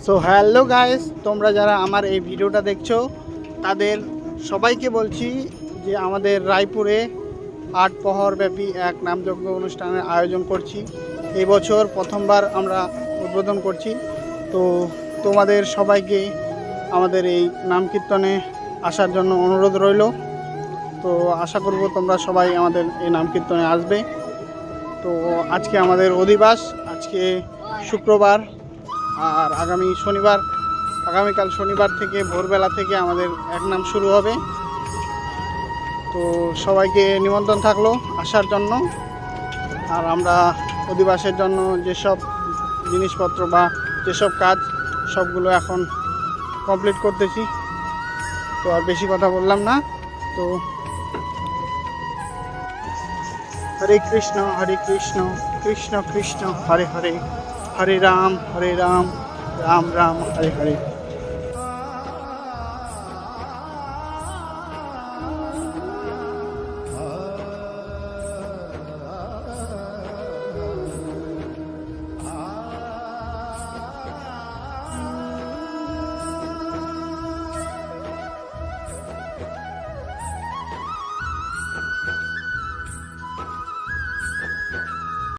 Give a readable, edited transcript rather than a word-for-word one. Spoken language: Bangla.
সো হ্যালো গাইস, তোমরা যারা আমার এই ভিডিওটা দেখছো তাদের সবাইকে বলছি যে আমাদের রায়পুরে ৮ প্রহর ব্যাপী এক নামযজ্ঞ অনুষ্ঠানের আয়োজন করছি। এই বছর প্রথমবার আমরা উদ্বোধন করছি। তো তোমাদের সবাইকে আমাদের এই নাম কীর্তনে আসার জন্য অনুরোধ রইল। তো আশা করব তোমরা সবাই আমাদের এই নাম কীর্তনে আসবে। তো আজকে আমাদের অধিবাস, আজকে শুক্রবার, আর আগামীকাল শনিবার থেকে ভোরবেলা থেকে আমাদের এক নাম শুরু হবে। তো সবাইকে নিমন্ত্রণ থাকলো আসার জন্য। আর আমরা অধিবাসের জন্য যেসব জিনিসপত্র বা যেসব কাজ সবগুলো এখন কমপ্লিট করতেছি। তো আর বেশি কথা বললাম না। তো হরে কৃষ্ণ কৃষ্ণ কৃষ্ণ হরে হরে, হরে রাম রাম রাম হরে হরে।